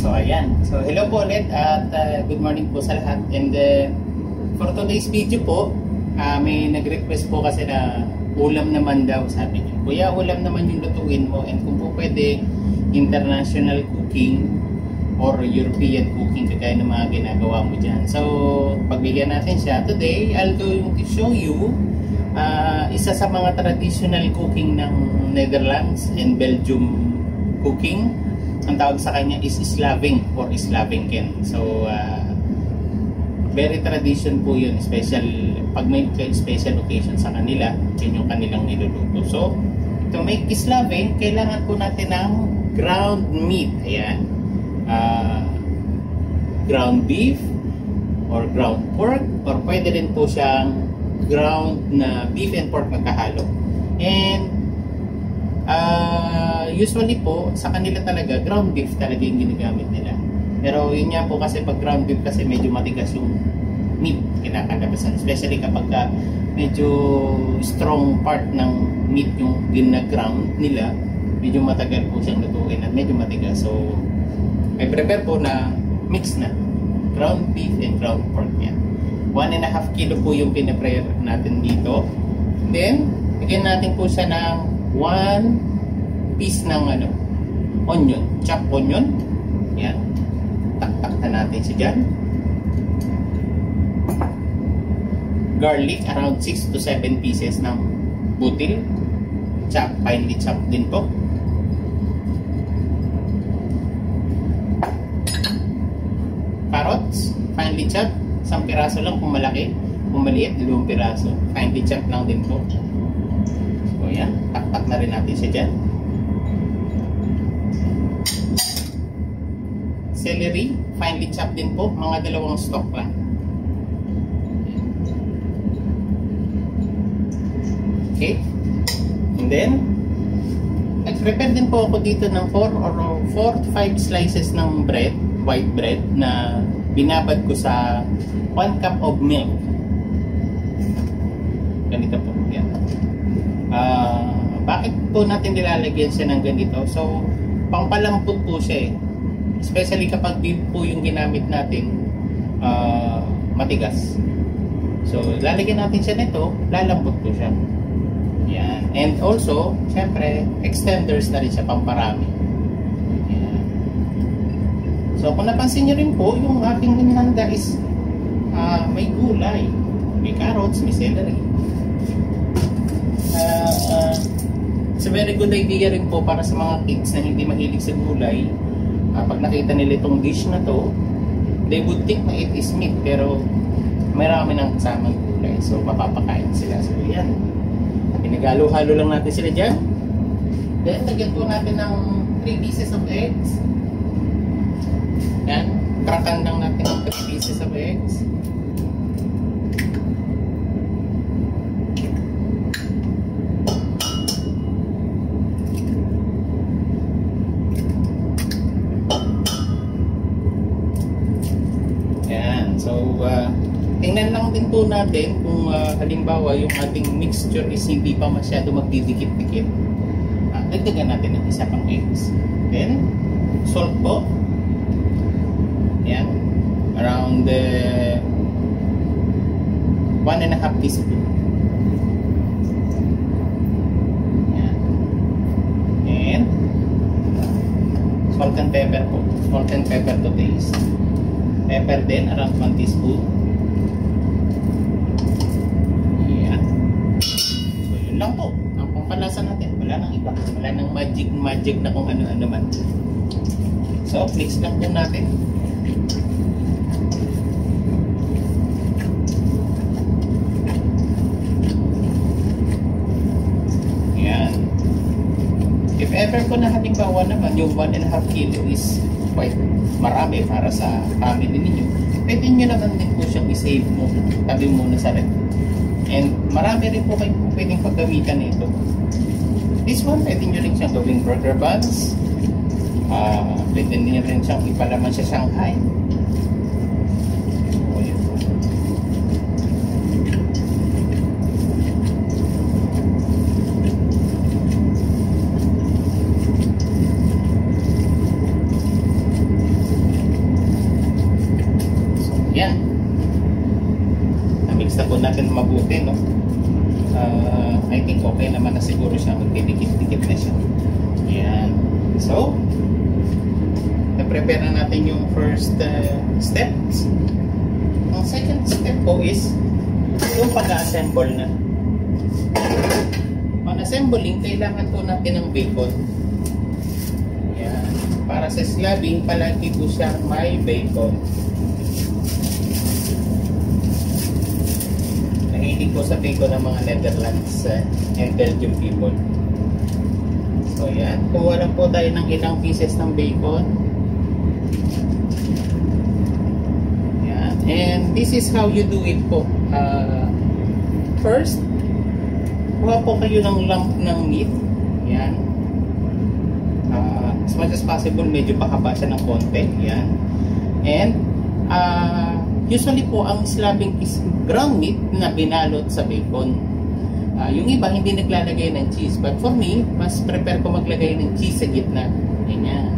So ayan. So hello po ulit at good morning po sa lahat. And for today's video po, may nag-request po kasi na ulam naman daw, sabi niyo. Kuya, ulam naman yung lutuin mo, and kung po pwede international cooking or European cooking kagaya ng mga ginagawa mo dyan. So pagbigyan natin siya. Today, I'll going to show you isa sa mga traditional cooking ng Netherlands and Belgium cooking. Ang tawag sa kanya is Slaving or Slavinken. So very tradition po yun, pag may special occasion sa kanila, yun yung kanilang niluluto. So to make Slaving, kailangan po natin ng ground meat. Ayan, ground beef or ground pork, or pwede rin po siyang ground na beef and pork magkahalo. And usually po sa kanila talaga ground beef talaga yung ginagamit nila. Pero yun nga po kasi pag ground beef kasi medyo matigas yung meat kinakalabasan, especially kapag medyo strong part ng meat yung gina-ground nila, medyo matagal po siyang lutuin at medyo matigas. So I prepare po na mix na ground beef and ground pork yan. 1.5 kilo po yung pinaprepare natin dito. Then bigyan natin po siya ng 1 piece ng onion, chopped onion. Yan, tak-tak na natin siya dyan. Garlic, around 6 to 7 pieces ng butil, finely chopped din po. Carrots, finely chopped, isang piraso lang kung malaki, kung maliit, 2 piraso, finely chopped lang din po. So yan, tak-tak na rin natin siya dyan. Celery, finely chopped din po, mga 2 stalk lang. Okay, and then nag-prepare din po ako dito ng 4 to 5 slices ng bread, white bread, na binabad ko sa 1 cup of milk. Ganito po yan. Bakit po natin nilalagyan siya ng ganito? So pangpalambot po siya eh, especially kapag beef po yung ginamit natin, matigas. So lalagyan natin siya nito, lalambot po siya. Yan. And also, syempre, extenders na rin siya, pamparami. Yan. So kung napansin nyo rin po, yung aking inihanda is may gulay, may carrots, may celery. It's a very good idea rin po para sa mga kids na hindi mahilig sa gulay. Pag nakita nila itong dish na to, they would think na it is meat, pero marami nang kasamang gulay, so mapapakain sila. So yan, pinagalo-halo lang natin sila dyan. Then lagyan po natin ng 3 pieces of eggs. Yan, krakan lang natin ng 3 pieces of eggs. Tingnan lang din po natin kung halimbawa yung ating mixture is hindi pa masyado magdidikit-dikit. Dagdagan natin ng isa pang eggs. Then, salt po. Yan. Around 1.5 teaspoon. Yan. And salt and pepper po. Salt and pepper to taste. Pepper din, around 1 teaspoon. Lang po ang pangkalasa natin, wala nang iba, wala nang magic na kung ano-ano man. So mix lang po natin. Yan. If ever ko na halimbawa naman yung 1.5 kilo is quite marami para sa family ninyo, pwede nyo naman din po siyang i-save mo, tabi muna sa ref. And marami rin po kayo pwedeng paggamitan nito. This one, pwede nyo rin siyang gawing burger buns. Pwede nyo rin siyang ipalaman sa Shanghai. ayan. Na-mix na po natin mabuti, no? I think okay naman na siguro siya. Magdidikit-dikit na siya. Ayan. So, na-prepare na natin yung first steps. Ang second step po is yung pag-assemble na. On assembling, kailangan po natin ng bacon. Ayan. Para sa slabbing, palagi po siya may bacon. Nahilig po sa bacon ng mga Netherlands and Belgium people. So yan, kuha lang po tayo ng ilang pieces ng bacon. Yan. And this is how you do it po. First, kuha po kayo ng lump ng meat. Yan. As much as possible, medyo pakaba siya ng konti. Yan. And usually po, ang slabbing is ground meat na binalot sa bacon. Yung iba, hindi naglalagay ng cheese. But for me, mas prepare ko maglagay ng cheese sa gitna. Ganyan.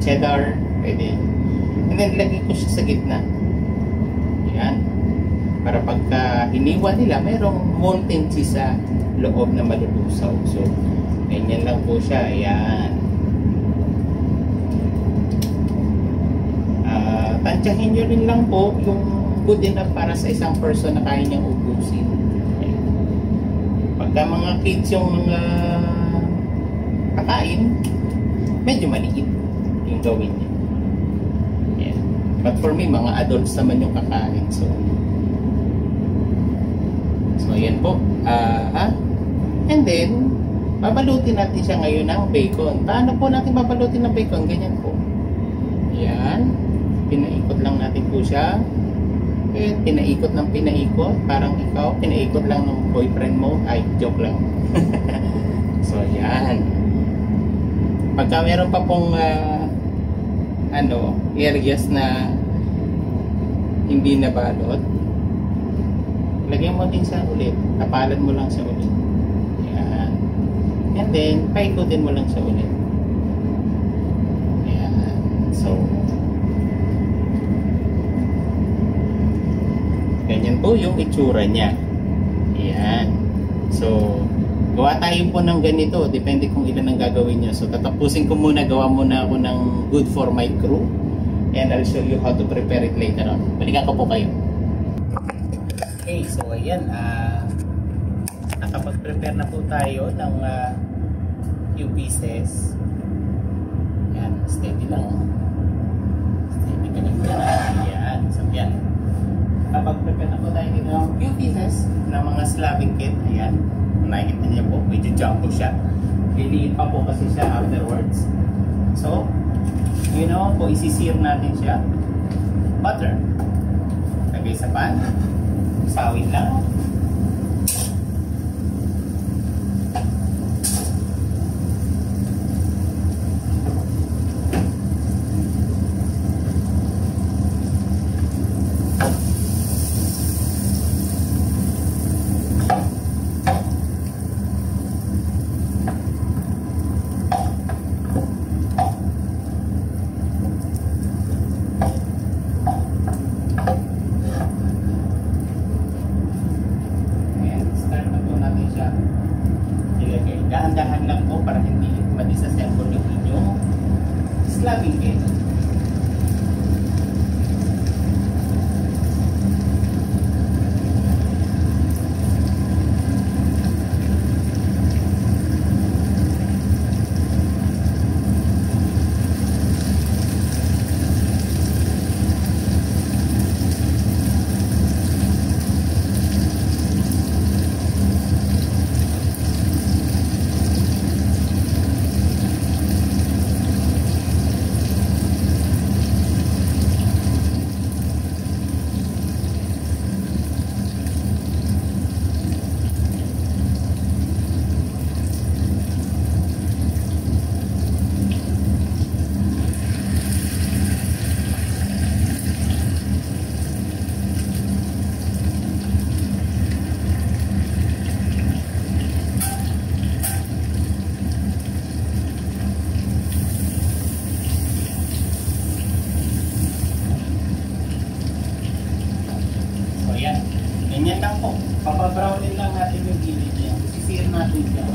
Cheddar, pwede. And then, lagay ko siya sa gitna. Yan. Para pagka hiniwa nila, mayroong molten cheese sa loob na malulusaw. So, ganyan lang po siya. Yan. Tansyahin nyo rin lang po yung good enough para sa isang person na kaya niyang ubusin. Pagka mga kids yung mga kakain, medyo maliit yung gawin niya. Yeah. But for me, mga adults naman yung kakain. So ayan po. And then, babalutin natin siya ngayon ng bacon. Paano po natin babalutin ng bacon? Ganyan po. Ayan. Pinaikot lang natin po siya. And pinaikot ng pinaikot. Parang ikaw, pinaikot lang ng boyfriend mo. Ay, joke lang. So, yan. Pagka meron pa pong areas na hindi nabalot, lagyan mo din siya ulit. Tapalan mo lang siya ulit. Yan. And then, paikutin mo lang siya ulit. Yan. So, ganyan po yung itsura niya. Ayan. So, gawa tayo po ng ganito. Depende kung ilan ang gagawin nyo. So, tatapusin ko muna. Gawa muna ako ng good for my crew. And I'll show you how to prepare it later on. Balikan ko po kayo. Okay, so ayan. Nakapag-prepare na po tayo ng few pieces. Ayan. Steady lang. Steady ka lang. Ayan. So, ayan. Kapag-prepare na po tayo dito ng few pieces ng mga slabbing kit. Ayan. Nakikita niyo po, medyo jumbo siya. Liliit pa po kasi siya afterwards. So, yun naman po, isisir natin siya. Butter. Lagay sa pan. Sawin lang. Dahan-dahan lang po para hindi ma-disassemble yung inyong slabbing kit. natin siya.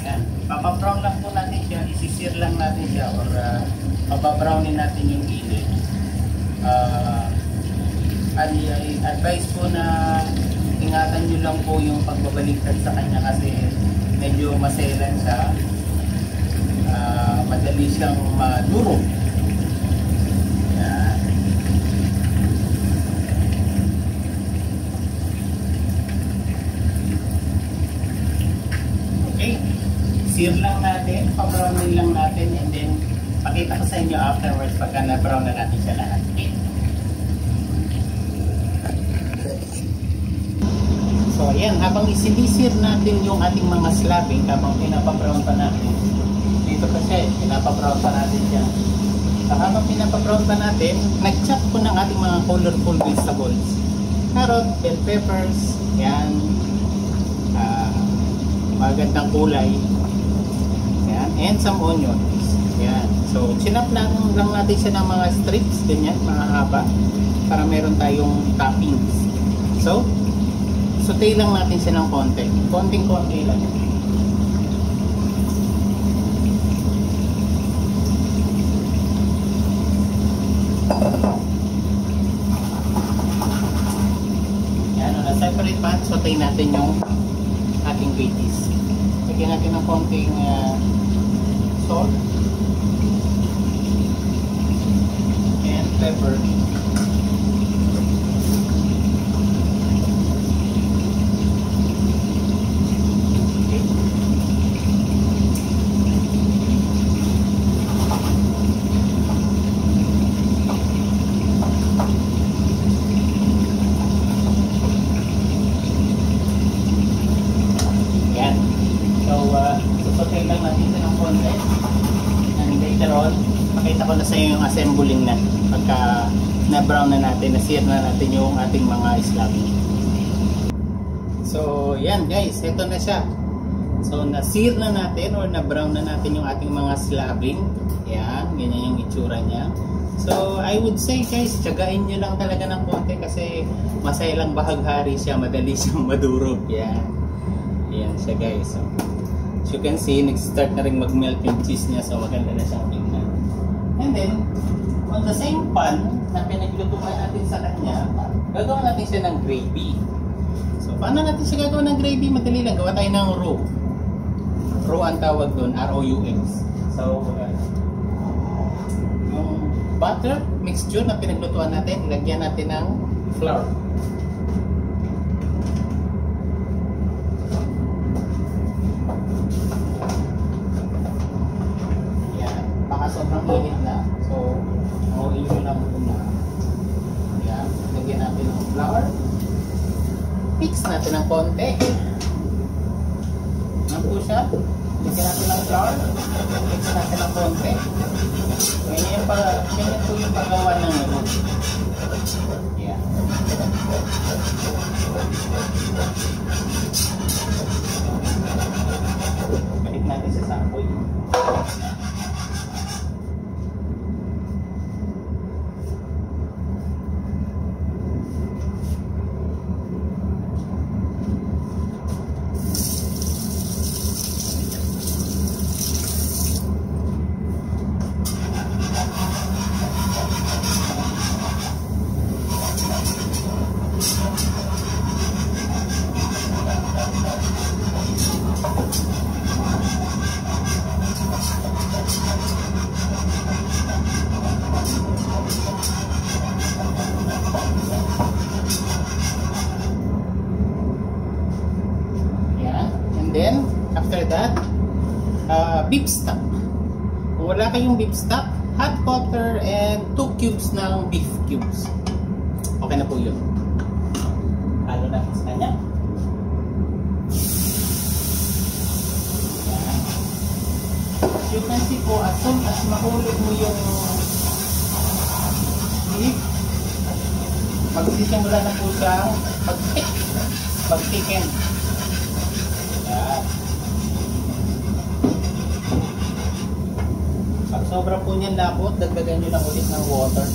Ayan. Papa-brown lang po natin siya. Isisir lang natin siya or papabrownin natin yung gilid. Advice po na ingatan nyo lang po yung pagbabaliktad sa kanya kasi medyo maselan siya. Madali siyang maduro. Ayan. Okay. Sear lang natin, pa-brownin lang natin, and then pakita ko sa inyo afterwards pagka na-brown na natin siya lahat. Okay. So ayan, habang isinisir natin yung ating mga slabbing, habang pinapa-brown pa natin, dito kasi pinapa-brown pa natin siya. So habang pinapa-brown pa natin, nag-chop ko ng ating mga colorful vegetables. Carrot, bell peppers, yan, magandang kulay, yan, and some onions. Yan. So chinap lang natin siya ng mga strips, ganyan, mga haba, para meron tayong toppings. So saute lang natin siya ng konti. Konting-konti lang. Yan, on a separate pan, saute natin yung ating veggies. Lagyan natin ng konting salt and pepper. Pakita ko na sa inyo yung assembling na pagka na-brown na natin, na-sear na natin yung ating mga slabbing. So yan guys, ito na siya. So na-sear na natin or na-brown na natin yung ating mga slabbing. Yan, ganyan yung itsura niya. So I would say guys, tiyagain nyo lang talaga ng konti kasi masailang bahaghari siya, madali siyang madurog. Yan, yan siya guys. So, as you can see, nag-start na rin mag-melt yung cheese niya, so maganda na siyang tingnan. And then, on the same pan na pinaglutuan natin sa kanya, gagawin natin siya ng gravy. So, paano natin siya gagawin ng gravy? Madali lang, gawa tayo ng roux. Roux ang tawag doon, R-O-U-X. So, yung butter mixture na pinaglutuan natin, lagyan natin ng flour. Sobrang init na. So, mauin nyo lang ito na. Yan. Lagyan natin ng flour. Mix natin ng konti. Ano po siya? Lagyan natin ng flour. Mix natin ng konti. Ganyan po yung paggawa ng roux. Yan. Balik natin sa sapoy. Then, after that, beef stock. Kung wala kayong beef stock, hot water and 2 cubes ng beef cubes. Okay na po yun. Halo natin sa kanya. As you can see po, as soon as mahulog mo yung beef, magsisimula na po siya pag-thicken. Pag sobra po niyan lapot, dagdagan nyo lang ulit ng water.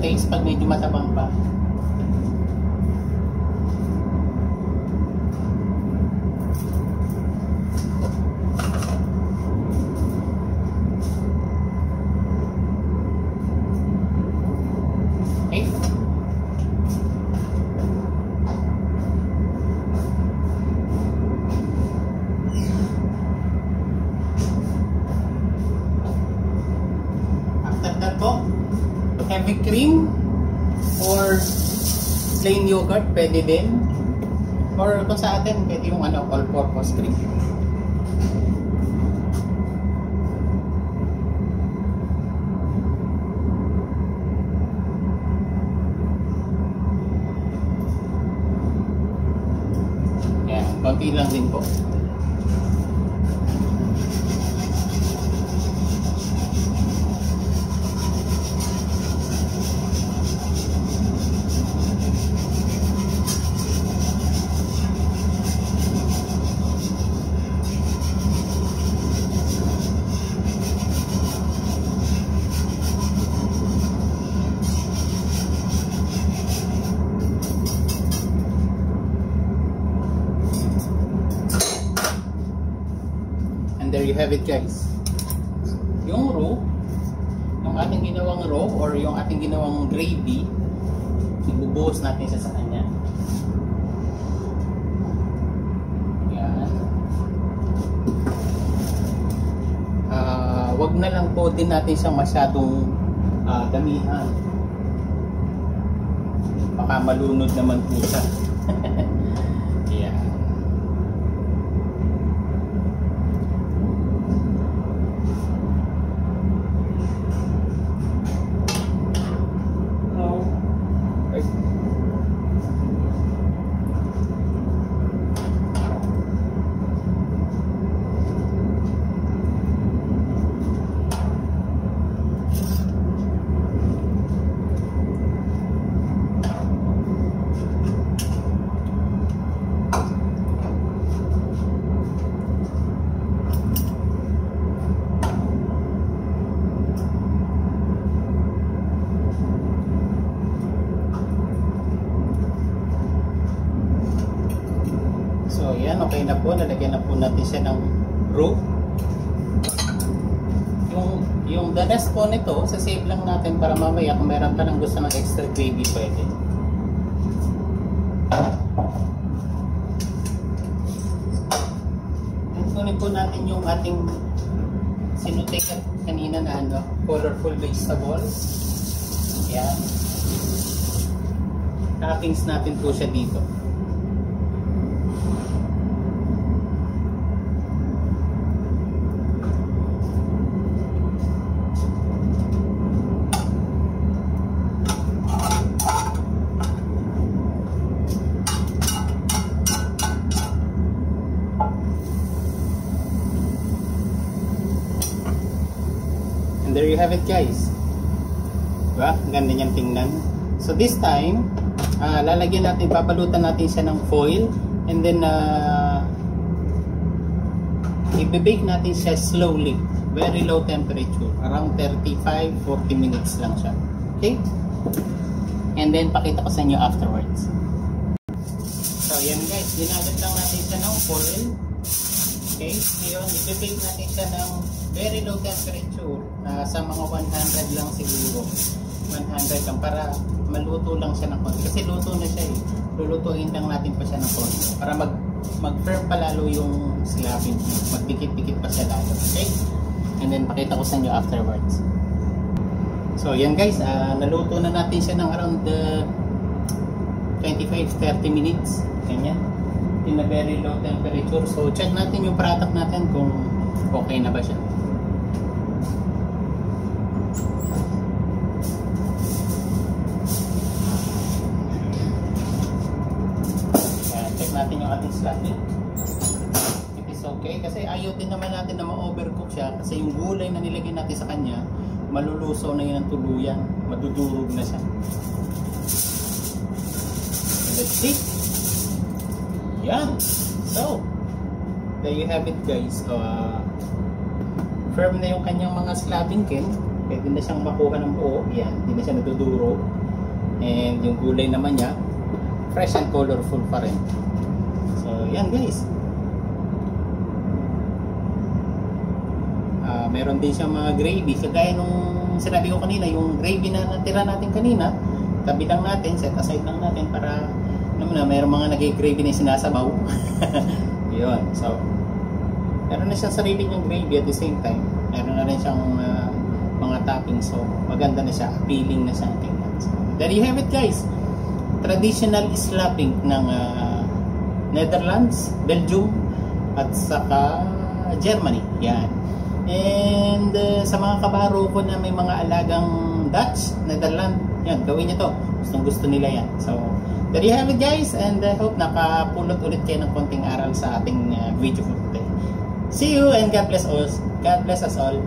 taste pag medyo matabang pa. Okay. After that po, heavy cream or plain yogurt, pwede din. Or kung sa atin, pwede yung all-purpose cream. Yan, konti lang din po. And there you have it, guys. Yung roux, yung ating ginawang roux or yung ating ginawang gravy, ibubuhos natin siya sa kanya. Yan. Wag na lang po din natin siyang masyadong damihan. Baka malunod naman po siya. Yan. So yan, okay na po. Nalagyan na po natin siya ng roux. Yung the rest po nito, sasave lang natin para mamaya kung meron ka ng gusto ng extra gravy, pwede. Kunin po natin yung ating sinutik kanina na colorful vegetables. Yan. Toppings natin po siya dito. There you have it, guys. Diba? Ganda niyang tingnan. So this time, lalagyan natin, papalutan natin siya ng foil and then i-bake natin siya slowly, very low temperature, around 35-40 minutes lang siya. Okay? And then pakita ko sa inyo afterwards. So yan, guys, ginamit lang natin siya ng foil. Okay? Ngayon, i-bake natin siya ng very low temperature, sa mga 100 lang siguro. 100 lang para maluto lang siya ng konti. Kasi luto na siya eh. Lulutuin lang natin pa siya ng konti para mag-firm pa lalo yung slabing. Magdikit-dikit pa siya lalo. Okay? And then pakita ko sa inyo afterwards. So yan, guys, naluto na natin siya ng around 25-30 minutes. Ganyan. In a very low temperature. So check natin yung product natin kung okay na ba siya. Natin yung ating slabing. It is okay kasi ayaw din naman natin na ma-overcook siya kasi yung gulay na nilagay natin sa kanya malulusaw na yun ang tuluyan, madudurog na siya. Let's see. Yan. So there you have it, guys. Firm na yung kanyang mga slabing kin. Pwede na siyang makuha ng buo. Yan, hindi na siya nadudurog. And yung gulay naman niya, fresh and colorful pa rin. So, yan guys. Meron din siyang mga gravy. Kagaya nung sinabi ko kanina, yung gravy na natira natin kanina, tabi lang natin, set aside lang natin para naman na mayroong mga nag-gravy na sinasabaw. Yun. So, meron na siyang sarili niyang gravy at the same time. Meron na rin siyang mga toppings. So, maganda na siya. Appealing na siyang tingnan. So, there you have it guys. Traditional slapping ng Netherlands, Belgium, at saka Germany. Yan. And sa mga kabaro ko na may mga alagang Dutch, Netherlands, yan, gawin nyo to. Gustong gusto nila yan. So, there you have it guys. And I hope nakapulot ulit kayo ng konting aral sa ating video for today. See you and God bless us all.